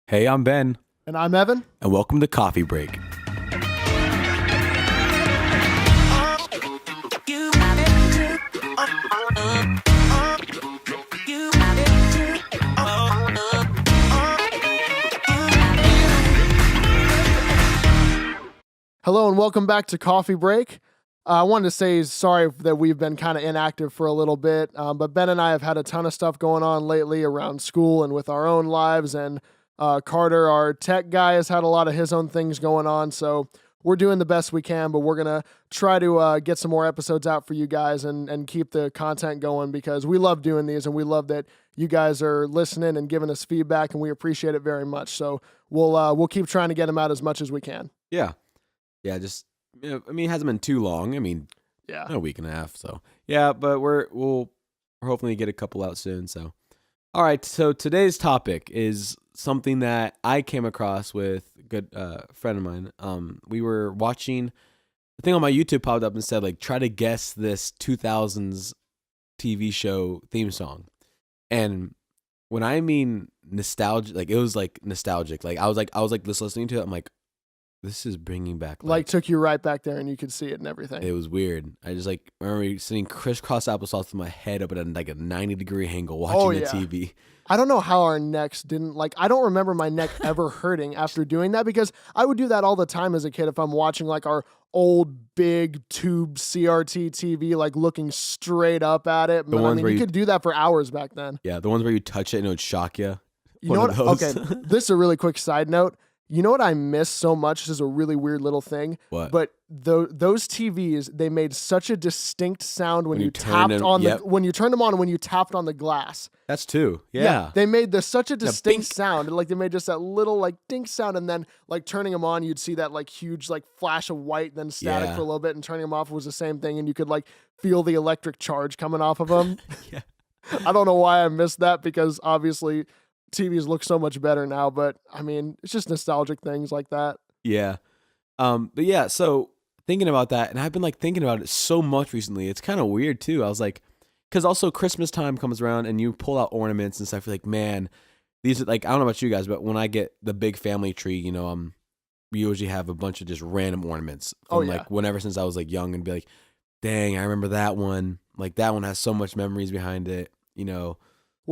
Hey, I'm Ben, And I'm Evan. and welcome to Coffee Break. Hello and welcome back to Coffee Break. I wanted to say sorry that we've been kind of inactive for a little bit, but Ben and I have had a ton of stuff going on lately around school and with our own lives, and Carter, our tech guy, has had a lot of his own things going on, so we're doing the best we can, but we're going to try to get some more episodes out for you guys and keep the content going because we love doing these and we love that you guys are listening and giving us feedback, and we appreciate it very much. So we'll keep trying to get them out as much as we can. Yeah, it hasn't been too long. Yeah. A week and a half. So yeah, but we'll hopefully get a couple out soon. So, all right. So today's topic is something that I came across with a good friend of mine. We were watching. The thing on my YouTube popped up and said like, try to guess this 2000s TV show theme song, and when I mean nostalgia, like it was like nostalgic. Like I was just listening to it. I'm like, this is bringing back Like took you right back there and you could see it and everything. it was weird. I just like remember sitting crisscross applesauce with my head up at like a 90-degree angle watching the TV. I don't know how our necks didn't I don't remember my neck ever hurting after doing that because I would do that all the time as a kid if I'm watching like our old big tube CRT TV, like looking straight up at it. You could do that for hours back then. Yeah, the ones where you touch it and it would shock you. You know what? Okay, this is a really quick side note. You know what I miss so much? This is a really weird little thing. What? But those TVs, they made such a distinct sound when you tapped on when you turned them on and when you tapped on the glass. That's too. Yeah. They made such a distinct sound. Like they made just that little like dink sound, and then like turning them on, you'd see that like huge like flash of white, then static for a little bit, and turning them off was the same thing, and you could like feel the electric charge coming off of them. Yeah. I don't know why I missed that because obviously TVs look so much better now, but I mean, it's just nostalgic things like that. Yeah. But yeah, so thinking about that, and I've been like thinking about it so much recently. It's kind of weird too. I was like, because also Christmas time comes around and you pull out ornaments and stuff. You're like, man, these are like, I don't know about you guys, but when I get the big family tree, we usually have a bunch of just random ornaments from like whenever since I was like young, and be like, dang, I remember that one. Like that one has so much memories behind it, Well,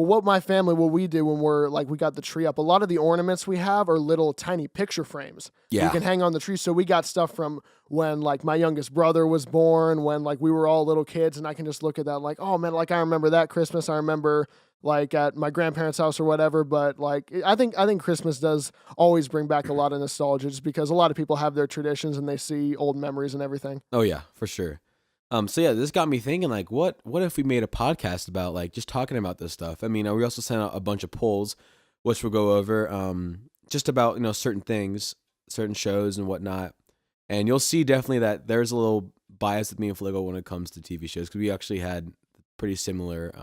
what we do when we got the tree up, a lot of the ornaments we have are little tiny picture frames. Yeah. You can hang on the tree. So we got stuff from when like my youngest brother was born, when like we were all little kids, and I can just look at that like, oh man, like I remember that Christmas. I remember like at my grandparents' house or whatever. But like I think Christmas does always bring back a lot of nostalgia just because a lot of people have their traditions and they see old memories and everything. Oh yeah, for sure. So yeah, this got me thinking like, what if we made a podcast about like just talking about this stuff? I mean, we also sent out a bunch of polls, which we'll go over, just about, certain things, certain shows and whatnot. And you'll see definitely that there's a little bias with me and Fligo when it comes to TV shows, because we actually had pretty similar,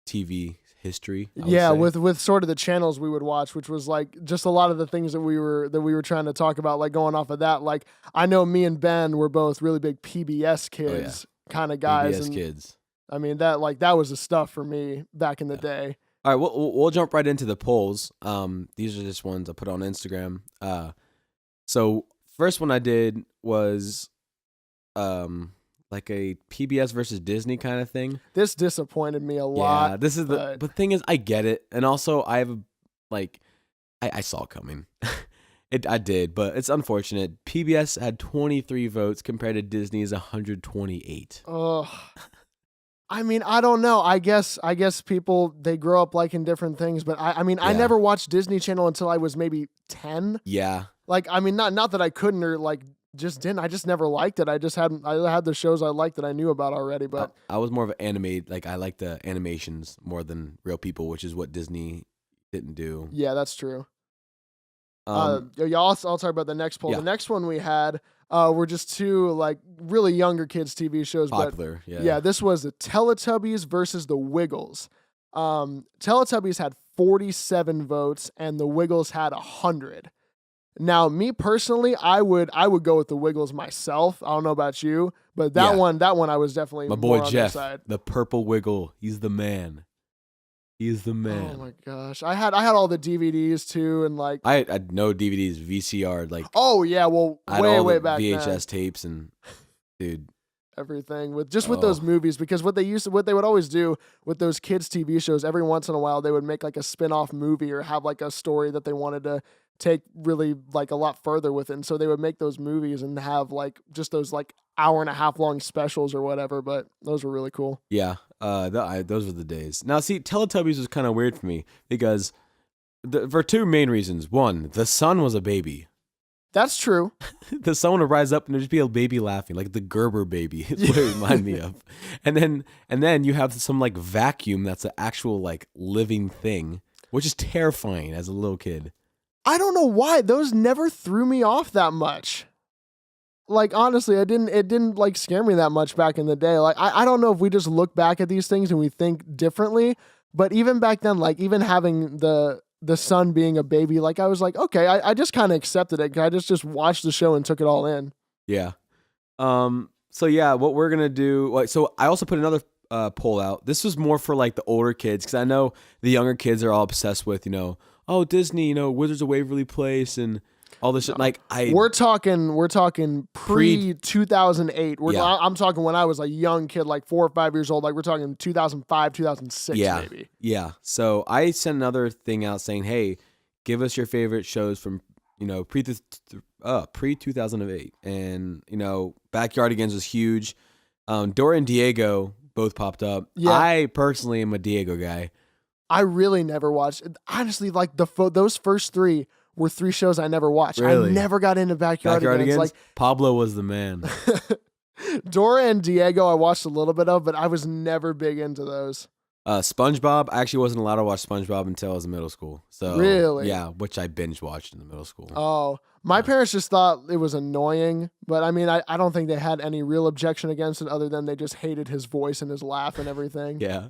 TV history. Yeah, with sort of the channels we would watch, which was like just a lot of the things that we were trying to talk about, like going off of that. Like I know me and Ben were both really big PBS kids kind of guys. PBS kids. I mean that was the stuff for me back in the day. All right, we'll jump right into the polls. These are just ones I put on Instagram. So first one I did was like a PBS versus Disney kind of thing. This disappointed me a lot. Yeah, this is the thing is I get it, and also I have I saw it coming. I did, but it's unfortunate. PBS had 23 votes compared to Disney's 128. Ugh. I mean, I don't know. I guess people, they grow up liking different things, but I never watched Disney Channel until I was maybe 10. Yeah. Like, I mean, not that I couldn't or like just didn't. I just never liked it. I had the shows I liked that I knew about already, but I was more of an animated, like I like the animations more than real people, which is what Disney didn't do. Yeah, that's true. I'll talk about the next poll. Yeah. The next one we had were just two like really younger kids TV shows. Popular, but yeah, this was the Teletubbies versus the Wiggles. Teletubbies had 47 votes and the Wiggles had 100. Now, me personally, I would go with the Wiggles myself. I don't know about you, but that one I was definitely my boy more Jeff, on the side. The purple Wiggle. He's the man. He's the Oh man. my gosh. I had all the DVDs too, and like, I had no DVDs, VCR, like oh yeah, well, I had way all the way back then. VHS tapes and dude. Everything with those Oh movies, because what they would always do with those kids TV shows, every once in a while they would make like a spin-off movie or have like a story that they wanted to take really like a lot further with it. And so they would make those movies and have like just those like hour and a half long specials or whatever, but those were really cool. yeah, those were the days. Now see, Teletubbies was kind of weird for me because for two main reasons. One, the son was a baby. That's true. The sun would rise up and there'd just be a baby laughing, like the Gerber baby. It's what it reminded me of. And then you have some like vacuum that's an actual like living thing, which is terrifying as a little kid. I don't know why those never threw me off that much. Like honestly, it didn't like scare me that much back in the day. Like I don't know if we just look back at these things and we think differently, but even back then, like even having the son being a baby, like I was like, okay, I just kind of accepted it. I just watched the show and took it all in. Yeah. So yeah, what we're gonna do. Like, so I also put another poll out. This was more for like the older kids because I know the younger kids are all obsessed with oh Disney, Wizards of Waverly Place and all this shit. Like We're talking pre 2008. Yeah. I'm talking when I was a young kid, like 4 or 5 years old. Like we're talking 2005, 2006, yeah, maybe. yeah. So I sent another thing out saying, hey, give us your favorite shows from pre 2008, and Backyardigans was huge. Dora and Diego both popped up. Yeah. I personally am a Diego guy. I really never watched. Honestly, like those first 3 were 3 shows I never watched. Really? I never got into Backyardigans. Like Pablo was the man. Dora and Diego, I watched a little bit of, but I was never big into those. SpongeBob, I actually wasn't allowed to watch SpongeBob until I was in middle school. So Really? yeah, which I binge watched in the middle school. Oh, my parents just thought it was annoying, but I mean, I don't think they had any real objection against it other than they just hated his voice and his laugh and everything. Yeah.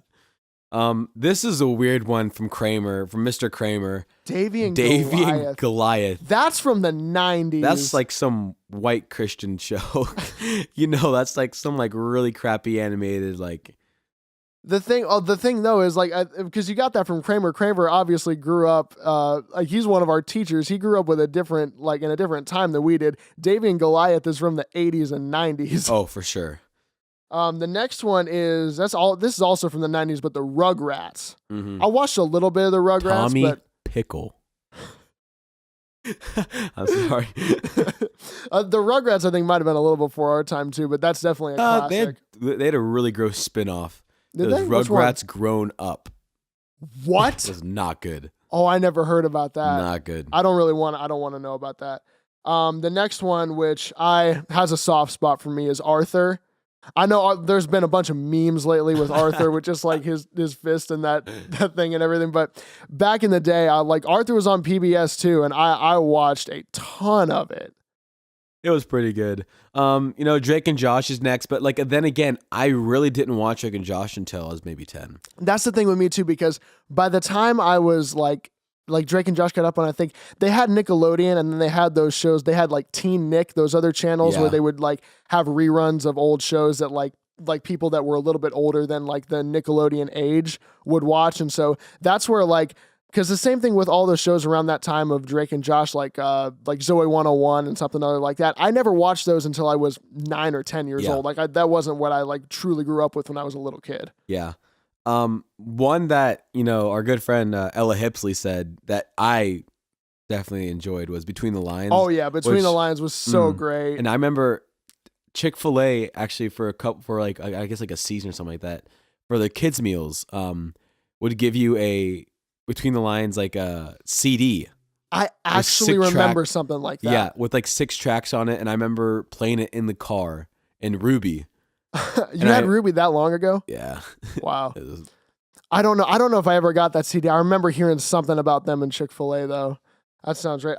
This is a weird one from Mr. Kramer. Davy and Goliath. That's from the 90s. That's like some white Christian show. That's like some like really crappy animated like. The thing though is like because you got that from Kramer. Kramer obviously grew up. Like he's one of our teachers. He grew up with in a different time than we did. Davy and Goliath is from the 80s and 90s. Oh, for sure. The next one is this is also from the 90s, but the Rugrats. Mm-hmm. I watched a little bit of the Rugrats. Tommy but Pickle. I'm sorry. The Rugrats I think might have been a little before our time too, but that's definitely a classic. They had a really gross spin-off. Did Those they? Which one? Rugrats Grown Up. What? It was not good. Oh, I never heard about that. Not good. I don't want to know about that. The next one, which has a soft spot for me, is Arthur. I know there's been a bunch of memes lately with Arthur with just like his fist and that thing and everything. But back in the day, Arthur was on PBS too, and I watched a ton of it. It was pretty good. Drake and Josh is next, but like then again, I really didn't watch Drake and Josh until I was maybe 10. That's the thing with me too, because by the time I was like Drake and Josh got up on, I think they had Nickelodeon, and then they had those shows. They had like Teen Nick, those other channels where they would like have reruns of old shows that like people that were a little bit older than like the Nickelodeon age would watch. And so that's where because the same thing with all those shows around that time of Drake and Josh, like Zoe 101 and something other like that. I never watched those until I was 9 or 10 years old. That wasn't what I like truly grew up with when I was a little kid. Yeah. One that, our good friend Ella Hipsley said that I definitely enjoyed was Between the Lines. Oh yeah, Between the Lines was so great. And I remember Chick-fil-A actually for like I guess like a season or something like that, for the kids meals, would give you a Between the Lines like a CD. I actually remember something like that. Yeah, with like 6 tracks on it, and I remember playing it in the car in Ruby. You had Ruby that long ago? Yeah. Wow. I don't know if I ever got that CD. I remember hearing something about them in Chick-fil-A though. That sounds right.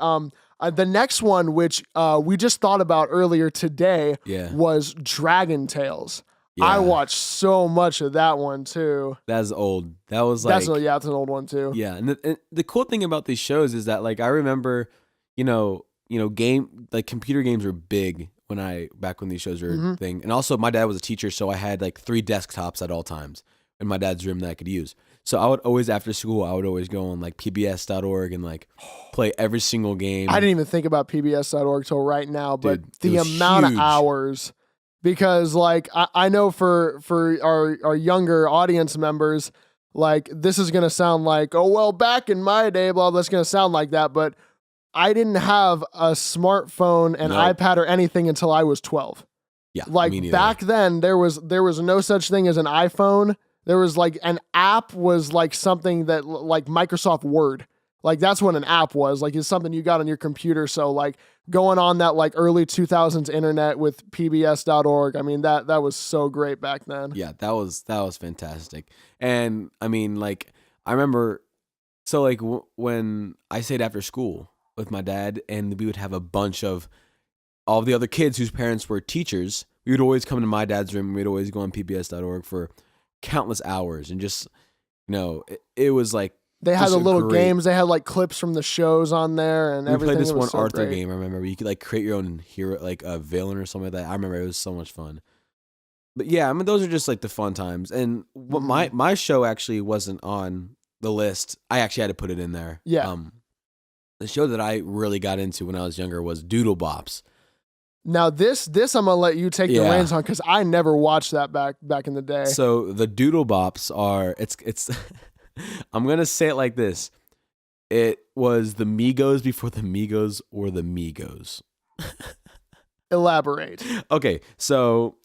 The next one, which we just thought about earlier today, was Dragon Tales. Yeah. I watched so much of that one too. That's old. That was like that's an old one too. Yeah, and the cool thing about these shows is that like I remember, computer games were big back when these shows were a thing. And also my dad was a teacher, so I had like 3 desktops at all times in my dad's room that I could use. So I would always, after school, I would always go on like PBS.org and like play every single game. I didn't even think about PBS.org till right now, but Dude, it the was amount of huge. hours, because like I know for our younger audience members, like this is gonna sound like, oh well, back in my day, blah, that's gonna sound like that, but I didn't have a smartphone, an Nope. iPad, or anything until I was 12. Yeah, Like me neither. back then, there was no such thing as an iPhone. There was like an app was like something that like Microsoft Word. Like that's what an app was. Like it's something you got on your computer. So like going on that like early 2000s internet with pbs.org. I mean that was so great back then. Yeah, that was fantastic. And I mean, like, I remember, so like when I stayed after school with my dad, and we would have a bunch of all the other kids whose parents were teachers, we would always come to my dad's room, and we'd always go on pbs.org for countless hours, and just, it was like, They had just the a little great- games. They had like clips from the shows on there and we everything. played this It one was so Arthur great. game, I remember, where you could like create your own hero, like a villain or something like that. I remember it was so much fun. But yeah, I mean, those are just like the fun times. And what my show actually wasn't on the list. I actually had to put it in there. Yeah. The show that I really got into when I was younger was Doodle Bops. Now this I'm gonna let you take the Yeah. reins on because I never watched that back in the day. So the Doodle Bops are it's I'm gonna say it like this. It was the Migos before the Migos were the Migos. Elaborate. Okay, so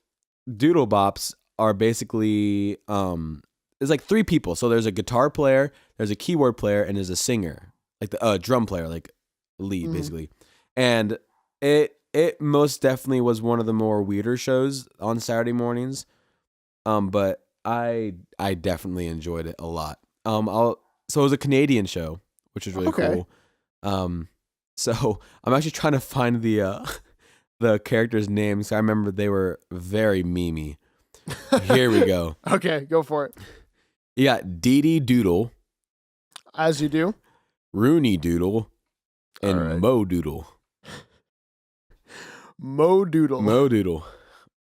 Doodle Bops are basically there's like three people. So there's a guitar player, there's a keyboard player, and there's a singer, like the drum player, like lead basically. And it most definitely was one of the more weirder shows on Saturday mornings. But I definitely enjoyed it a lot. So it was a Canadian show, which is really Okay. cool. So I'm actually trying to find the the characters' names. I remember they were very memey. Here we go. Okay, go for it. You got Dee Dee Doodle, As you do. Rooney Doodle, and All right. Mo Doodle. Mo Doodle. Mo Doodle.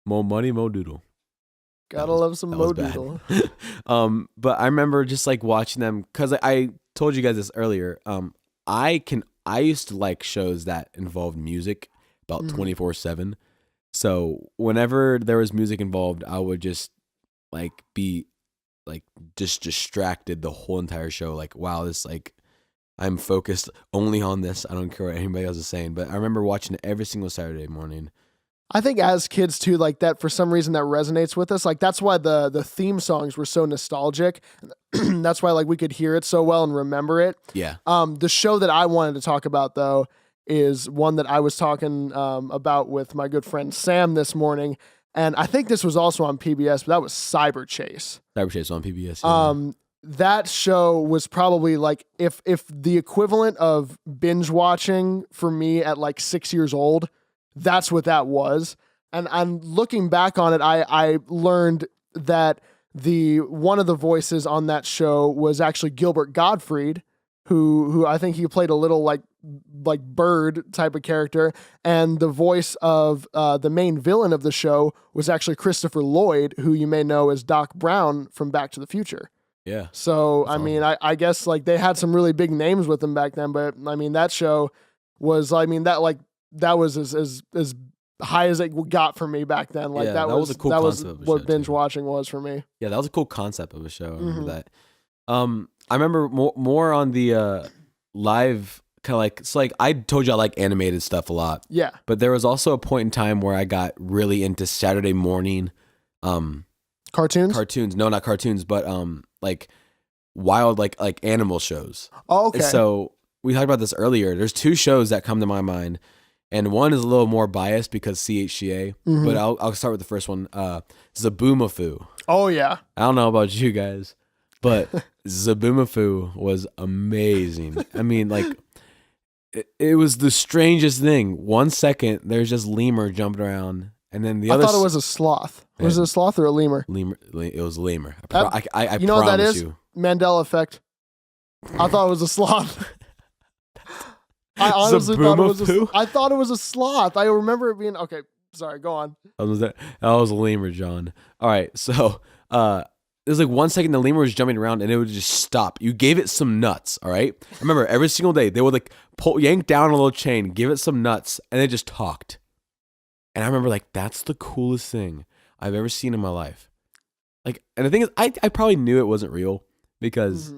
Mo Money, Mo Doodle. Gotta was- love some That Mo was bad. Doodle. But I remember just like watching them because I told you guys this earlier. I used to like shows that involved music about Mhm. 24/7. So whenever there was music involved, I would just like be like just distracted the whole entire show. Like, wow, this like I'm focused only on this. I don't care what anybody else is saying. But I remember watching it every single Saturday morning. I think as kids too, like that for some reason that resonates with us. Like that's why the theme songs were so nostalgic. That's why like we could hear it so well and remember it. Yeah. The show that I wanted to talk about though is one that I was talking about with my good friend Sam this morning, and I think this was also on PBS, but that was Cyber Chase. Cyber Chase on PBS. Yeah. That show was probably like if the equivalent of binge watching for me at like 6 years old, that's what that was. And I'm looking back on it, I learned that one of the voices on that show was actually Gilbert Gottfried, who I think he played a little like bird type of character, and the voice of the main villain of the show was actually Christopher Lloyd, who you may know as Doc Brown from Back to the Future. Yeah. So That's I mean, I guess like they had some really big names with them back then, but I mean that show was that was as high as it got for me back then. Like Yeah, that was a cool that was concept of a what show, binge too. watching was for me. Yeah, that was a cool concept of a show. I remember Mhm. that. I remember more on the live kind of like, so like I told you I like animated stuff a lot, Yeah. but there was also a point in time where I got really into Saturday morning Cartoons. cartoons. No, not cartoons, but like wild like animal shows. Oh, okay. So we talked about this earlier. There's two shows that come to my mind, and one is a little more biased because CHCA. Mhm. But I'll start with the first one. Zaboomafoo. Oh yeah. I don't know about you guys, but Zaboomafoo was amazing. I mean, like, it was the strangest thing. 1 second, there's just lemur jumping around, and then the I other thought it was a sloth. Was it a sloth or a lemur? lemur. It was lemur. That- I you know what that promise is? you. Mandela effect. I thought it was a sloth. I honestly thought it was Zaboomafoo? I thought it was a sloth. I remember it being okay. Sorry, go on. That was a lemur, John. All right, so there's like 1 second the lemur was jumping around and it would just stop. You gave it some nuts, all right? I remember every single day they would like yank down a little chain, give it some nuts, and it just talked. And I remember like that's the coolest thing I've ever seen in my life. Like, and the thing is, I probably knew it wasn't real because,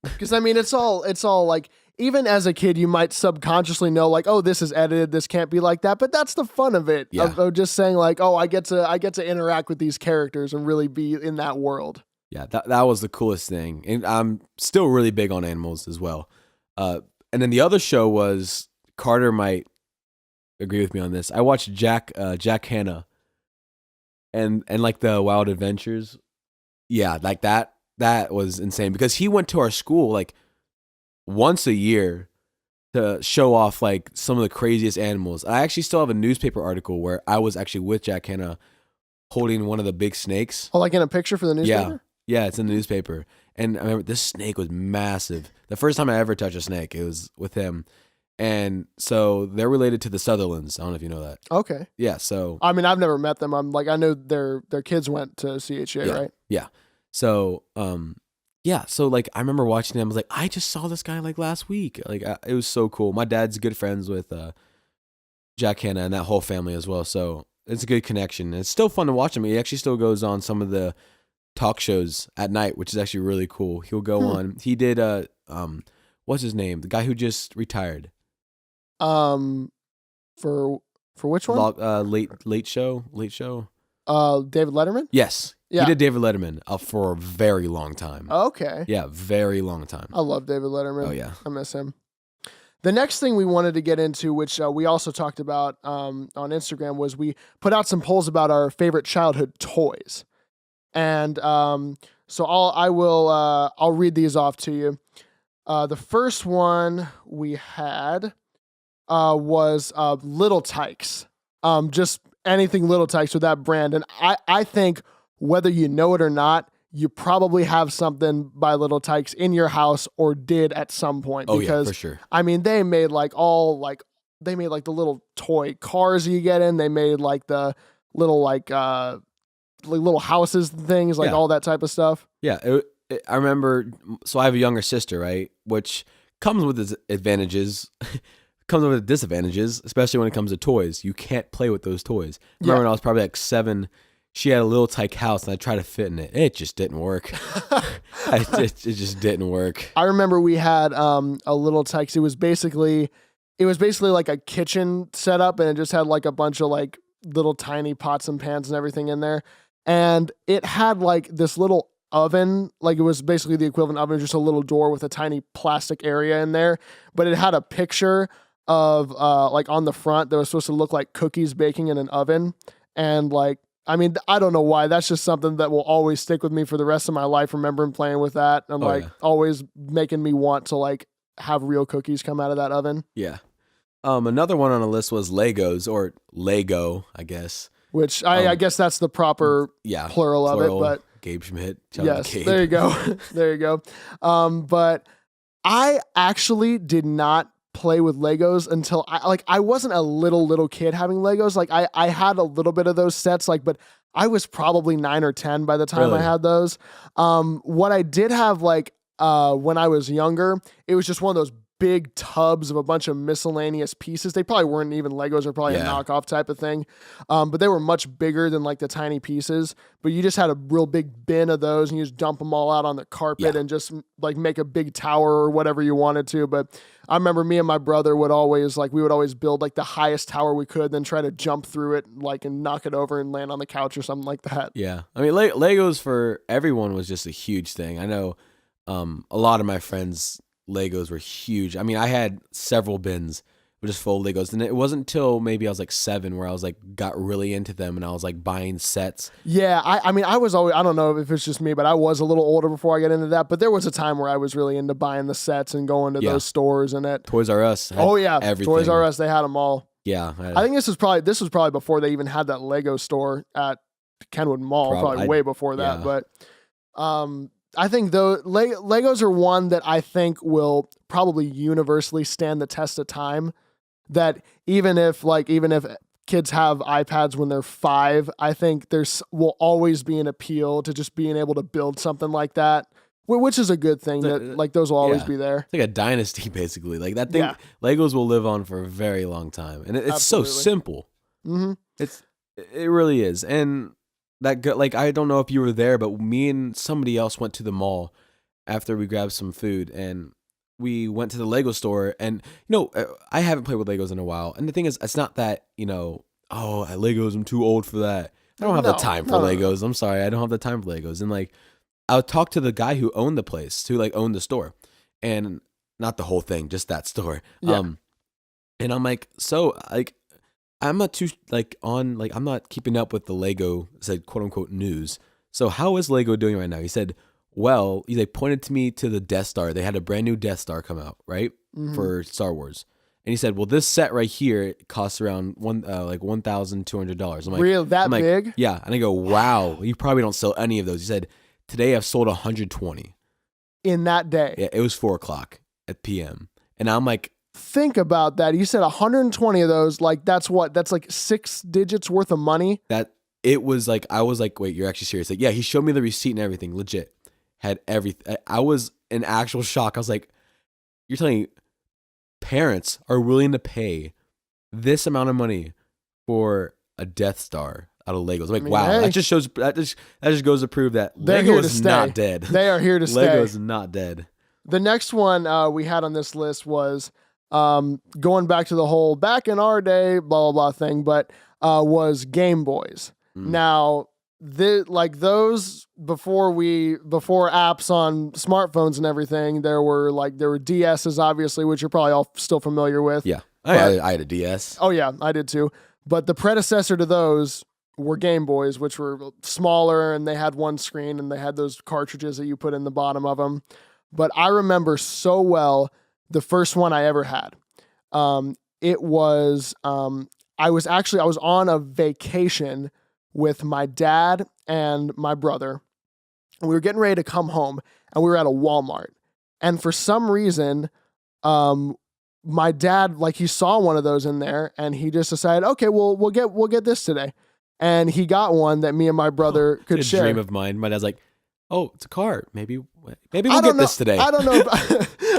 Because I mean, it's all like, even as a kid, you might subconsciously know like, oh, this is edited, this can't be like that. But that's the fun of it, of just saying like, oh, I get to interact with these characters and really be in that world. Yeah, that was the coolest thing, and I'm still really big on animals as well. And then the other show was, Carter might agree with me on this. I watched Jack Hanna, and like the Wild Adventures. Yeah, like that was insane because he went to our school like once a year to show off like some of the craziest animals. I actually still have a newspaper article where I was actually with Jack Hanna holding one of the big snakes. Oh, like in a picture for the newspaper? Yeah, it's in the newspaper. And I remember this snake was massive. The first time I ever touched a snake, it was with him. And so they're related to the Sutherlands. I don't know if you know that. Okay. Yeah, so I mean, I've never met them. I'm like, I know their kids went to CHA, right? Yeah. So, so like I remember watching them. I was like, I just saw this guy like last week. Like it was so cool. My dad's good friends with Jack Hanna and that whole family as well. So it's a good connection. And it's still fun to watch him. He actually still goes on some of the talk shows at night, which is actually really cool. He'll go on. He did what's his name? The guy who just retired. For which one? Late show. David Letterman? Yes. Yeah. He did David Letterman for a very long time. Okay. Yeah, very long time. I love David Letterman. Oh, yeah. I miss him. The next thing we wanted to get into, which we also talked about on Instagram, was we put out some polls about our favorite childhood toys. And so I'll read these off to you. The first one we had was Little Tykes. Just anything Little Tykes with that brand. And I think whether you know it or not, you probably have something by Little Tykes in your house or did at some point. Oh, because, yeah, for sure. I mean, they made they made like the little toy cars you get in. They made like the little like little houses and things, like all that type of stuff. Yeah, I remember. So I have a younger sister, right? Which comes with its advantages, comes with disadvantages, especially when it comes to toys. You can't play with those toys. I remember when I was probably like 7. She had a Little Tyke house, and I tried to fit in it. It just didn't work. It just didn't work. I remember we had a Little Tykes. It was basically like a kitchen setup, and it just had like a bunch of like little tiny pots and pans and everything in there. And it had like this little oven, like it was basically the equivalent oven, just a little door with a tiny plastic area in there. But it had a picture of like on the front that was supposed to look like cookies baking in an oven, and like. I mean, I don't know why. That's just something that will always stick with me for the rest of my life, remembering playing with that and always making me want to like have real cookies come out of that oven. Yeah. Another one on the list was Legos, or Lego, I guess. Which I guess that's the proper plural of it. But Gabe Schmidt. Yes, Gabe. There you go. There you go. But I actually did not play with Legos until I wasn't a little kid having Legos. Like I had a little bit of those sets, like, but I was probably 9 or 10 by the time I had those. What I did have like when I was younger, it was just one of those big tubs of a bunch of miscellaneous pieces. They probably weren't even Legos, or probably a knockoff type of thing. But they were much bigger than like the tiny pieces. But you just had a real big bin of those, and you just dump them all out on the carpet and just like make a big tower or whatever you wanted to. But I remember me and my brother would always build like the highest tower we could, then try to jump through it like and knock it over and land on the couch or something like that. Yeah. I mean, Legos for everyone was just a huge thing. I know a lot of my friends' Legos were huge. I mean, I had several bins just full of Legos, and it wasn't until maybe I was like 7 where I was like got really into them, and I was like buying sets. Yeah, I mean, I was always, I don't know if it's just me, but I was a little older before I got into that. But there was a time where I was really into buying the sets and going to those stores and it. Toys R Us. Oh yeah, everything. Toys R Us. They had them all. Yeah, I think this was probably before they even had that Lego store at Kenwood Mall. Probably way before that, but I think though Legos are one that I think will probably universally stand the test of time. That even if kids have iPads when they're 5, I think will always be an appeal to just being able to build something like that, which is a good thing. That like those will always be there. It's like a dynasty, basically. Like that thing, Yeah. Legos will live on for a very long time, and it's Absolutely. so simple. Mm-hmm. It really is, and like I don't know if you were there, but me and somebody else went to the mall after we grabbed some food, and we went to the Lego store. And I haven't played with Legos in a while, and the thing is, it's not that Legos, I'm too old for that. I don't have the time for Legos. I'm sorry, I don't have the time for Legos. And like, I'll talk to the guy who owned the place, who like owned the store, and not the whole thing, just that store. Yeah. And I'm like, so like, I'm not too I'm not keeping up with the Lego, said quote unquote news. So how is Lego doing right now? He said, well, they pointed to me to the Death Star. They had a brand new Death Star come out, right? Mm-hmm. For Star Wars. And he said, well, this set right here costs around $1,200. I'm like, real that big? Yeah. And I go, wow, you probably don't sell any of those. He said, today I've sold 120. In that day? Yeah, it was 4:00 at PM. And I'm like, think about that. You said 120 of those. Like that's like 6 digits worth of money. That it was like, I was like, wait, you're actually serious? Like, yeah, he showed me the receipt and everything. Legit. Had everything. I was in actual shock. I was like, you're telling me parents are willing to pay this amount of money for a Death Star out of Legos? I'm like, wow, hey, that just goes to prove that they're Lego here to is stay. not dead. They are here to stay. Lego is not dead. The next one we had on this list was going back to the whole back in our day, blah, blah, blah thing, but was Game Boys. Now, those before apps on smartphones and everything, there were DSs, obviously, which you're probably all still familiar with. Yeah. I had a DS. Oh, yeah, I did too. But the predecessor to those were Game Boys, which were smaller, and they had one screen, and they had those cartridges that you put in the bottom of them. But I remember so well the first one I ever had. It was I was on a vacation with my dad and my brother. And we were getting ready to come home, and we were at a Walmart. And for some reason, my dad, he saw one of those in there, and he just decided, okay, well, we'll get this today. And he got one that me and my brother could share. A dream of mine. My dad's like, oh, it's a car. Maybe we'll get this today. I don't know.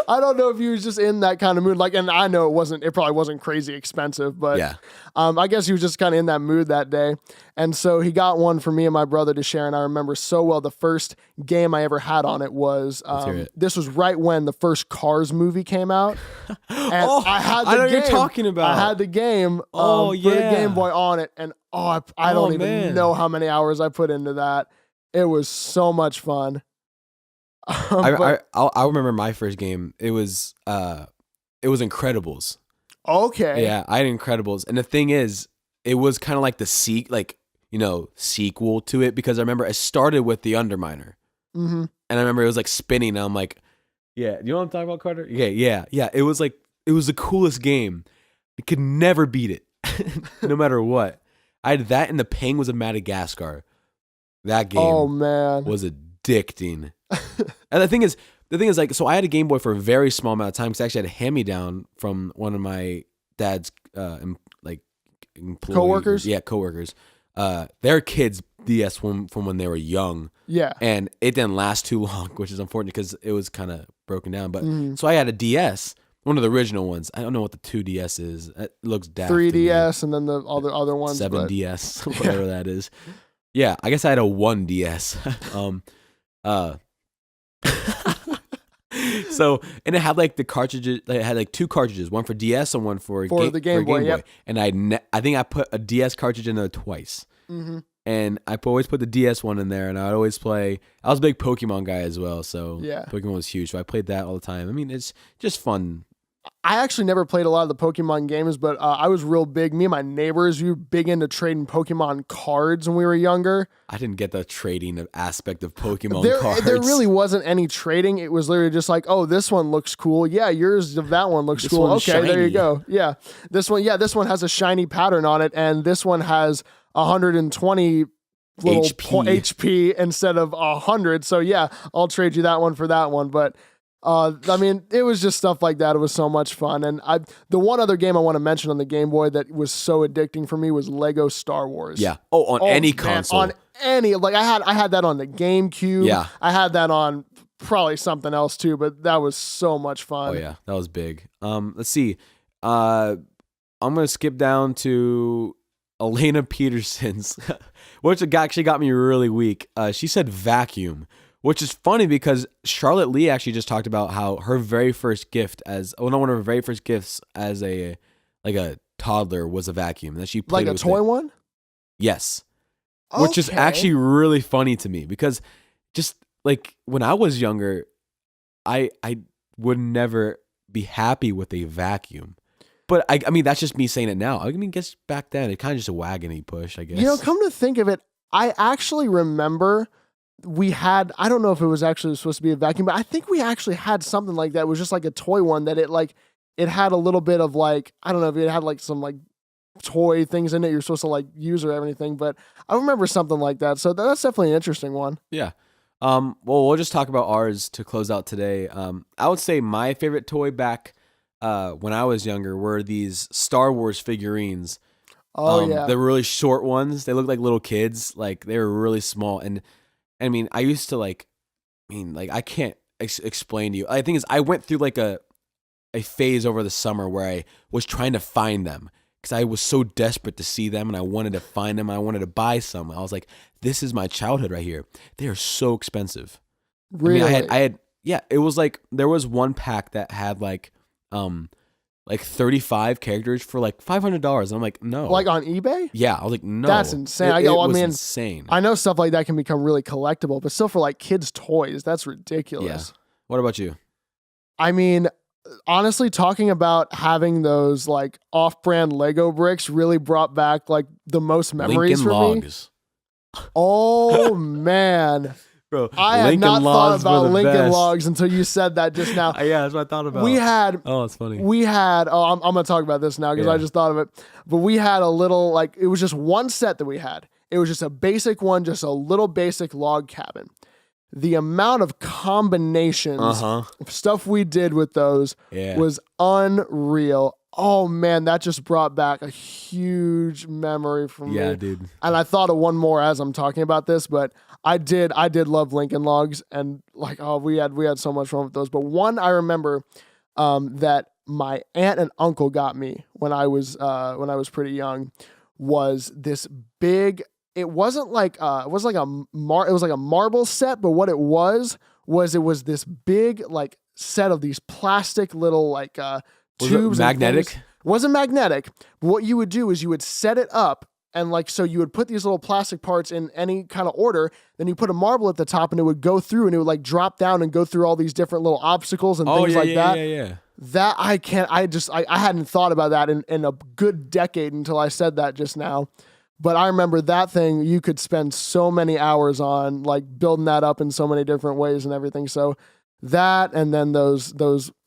I don't know if he was just in that kind of mood. And I know it probably wasn't crazy expensive, but yeah. I guess he was just kind of in that mood that day. And so he got one for me and my brother to share. And I remember so well the first game I ever had on it was, this was right when the first Cars movie came out. And I had the I know game. You're talking about. I had the game for the Game Boy on it. And I don't even know how many hours I put into that. It was so much fun. I remember my first game. It was Incredibles. Okay. Yeah, I had Incredibles, and the thing is, it was kind of like the sequel to it, because I remember I started with the Underminer, and I remember it was like spinning. And I'm like, yeah, you know what I'm talking about, Carter? Yeah. It was the coolest game. You could never beat it, no matter what. I had that, and the Penguins of Madagascar. That game was addicting. And the thing is, so I had a Game Boy for a very small amount of time, because I actually had a hand-me-down from one of my dad's employees. Coworkers? Yeah, coworkers. Their kids DS from when they were young. Yeah. And it didn't last too long, which is unfortunate because it was kind of broken down. But so I had a DS, one of the original ones. I don't know what the 2DS is. It looks daft. 3DS and then the other ones. 7DS, whatever that is. Yeah, I guess I had a 1DS. So, and it had the cartridges. It had 2 cartridges, one for DS and one for the Game Boy. Yep. And I think I put a DS cartridge in there twice. And I always put the DS one in there, and I'd always play. I was a big Pokemon guy as well, so yeah, Pokemon was huge. So I played that all the time. I mean, it's just fun. I actually never played a lot of the Pokemon games, but I was real big. Me and my neighbors, we were big into trading Pokemon cards when we were younger. I didn't get the trading aspect of Pokemon cards. There really wasn't any trading. It was literally just like, oh, this one looks cool. Yeah, yours of that one looks cool. Okay, shiny. There you go. Yeah, this one has a shiny pattern on it, and this one has 120 little HP instead of 100. So yeah, I'll trade you that one for that one. But I mean, it was just stuff like that. It was so much fun. And the one other game I want to mention on the Game Boy that was so addicting for me was Lego Star Wars. Yeah. Oh, on any man, console. on any, like I had that on the GameCube. Yeah. I had that on probably something else too, but that was so much fun. Oh yeah, that was big. Let's see. I'm gonna skip down to Elena Peterson's, which actually got me really weak. She said vacuum, which is funny because Charlotte Lee actually just talked about how her very first gift one of her very first gifts as a toddler was a vacuum that she played like a with toy it. one. Yes, which is actually really funny to me because just like when I was younger, I would never be happy with a vacuum. But I mean, that's just me saying it now. I mean, guess back then, it kind of just a wagon you push, I guess. You know, come to think of it, I actually remember we had, I don't know if it was actually supposed to be a vacuum, but I think we actually had something like that. It was just like a toy one that it had a little bit of like, I don't know if it had like some like toy things in it you're supposed to like use or anything, but I remember something like that. So that's definitely an interesting one. Yeah. Well, we'll just talk about ours to close out today. I would say my favorite toy back when I was younger were these Star Wars figurines. Oh yeah. They're really short ones. They look like little kids. Like they were really small. And I mean, I used to I can't explain to you. I think is I went through like a phase over the summer where I was trying to find them because I was so desperate to see them and I wanted to find them. I wanted to buy some. I was like, this is my childhood right here. They are so expensive. Really? I mean, I had yeah, it was like there was one pack that had like 35 characters for like $500 and I'm like, no. Like on eBay? Yeah, I was like, no. That's insane. It was mean, insane. I know stuff like that can become really collectible, but still for like kids' toys, that's ridiculous. Yeah. What about you? I mean, honestly, talking about having those like off-brand Lego bricks really brought back like the most memories Lincoln for Logs. me. Oh man. Bro, I had Lincoln not thought Logs were about the Lincoln best. Logs until you said that just now. Yeah, that's what I thought about. Oh, it's funny. I'm going to talk about this now because I just thought of it. But we had a little, like, it was just one set that we had. It was just a basic one, just a little basic log cabin. The amount of combinations of stuff we did with those was unreal. Oh man, that just brought back a huge memory for me. Yeah, dude. And I thought of one more as I'm talking about this, but I did love Lincoln Logs and like we had so much fun with those. But one I remember that my aunt and uncle got me when I was pretty young was this big. It wasn't like it was like a marble set, but what it was this big like set of these plastic little like tubes. Was it magnetic? Wasn't magnetic. But what you would do is you would set it up and like so you would put these little plastic parts in any kind of order, then you put a marble at the top and it would go through and it would like drop down and go through all these different little obstacles and things like that. Yeah. That I hadn't thought about that in a good decade until I said that just now. But I remember that thing you could spend so many hours on, like building that up in so many different ways and everything. So that, and then those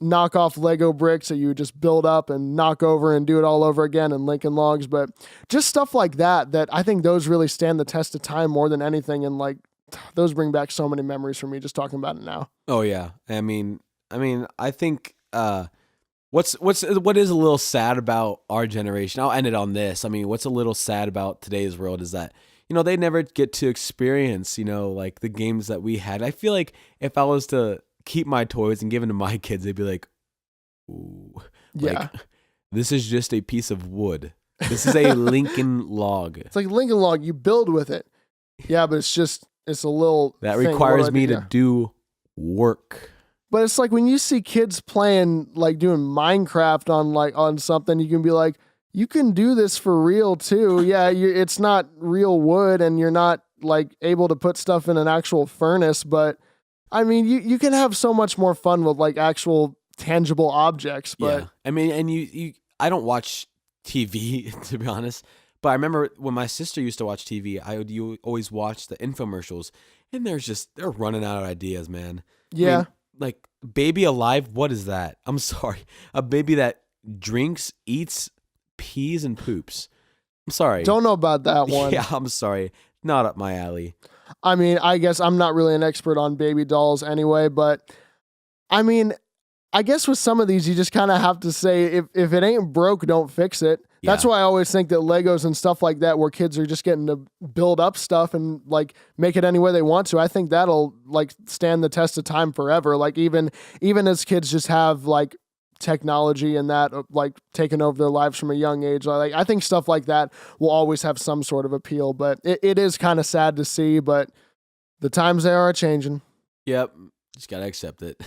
knockoff Lego bricks that you would just build up and knock over and do it all over again in Lincoln Logs. But just stuff like that I think those really stand the test of time more than anything. And like those bring back so many memories for me just talking about it now. Oh yeah. I mean, I think what is a little sad about our generation? I'll end it on this. I mean, what's a little sad about today's world is that, you know, they never get to experience, you know, like the games that we had. I feel like if I was to keep my toys and give them to my kids, they'd be like, ooh, yeah, like, this is just a piece of wood. This is a Lincoln Log. It's like Lincoln Log. You build with it. Yeah, but it's a little that thing. requires me to do work. But it's like when you see kids playing, like doing Minecraft on something, you can be like, you can do this for real too. Yeah, it's not real wood and you're not like able to put stuff in an actual furnace. But I mean, you can have so much more fun with like actual tangible objects. But yeah. I mean, and I don't watch TV to be honest. But I remember when my sister used to watch TV, you always watch the infomercials and they're running out of ideas, man. Yeah. I mean, like Baby Alive, what is that? I'm sorry. A baby that drinks, eats, pees, and poops. I'm sorry. Don't know about that one. Yeah, I'm sorry. Not up my alley. I mean, I guess I'm not really an expert on baby dolls anyway, but I mean, I guess with some of these, you just kind of have to say, if it ain't broke, don't fix it. That's Yeah. why I always think that Legos and stuff like that, where kids are just getting to build up stuff and like make it any way they want to, I think that'll like stand the test of time forever. Like even as kids just have like technology and that like taking over their lives from a young age, like I think stuff like that will always have some sort of appeal. But it is kind of sad to see, but the times they are changing. Yep. Just gotta accept it.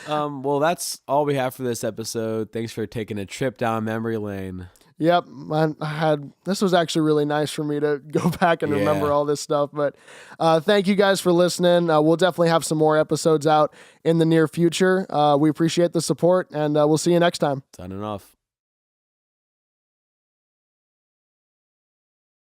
Well, that's all we have for this episode. Thanks for taking a trip down memory lane. Yep, this was actually really nice for me to go back and remember Yeah. all this stuff. But thank you guys for listening. We'll definitely have some more episodes out in the near future. We appreciate the support, and we'll see you next time. Signing off.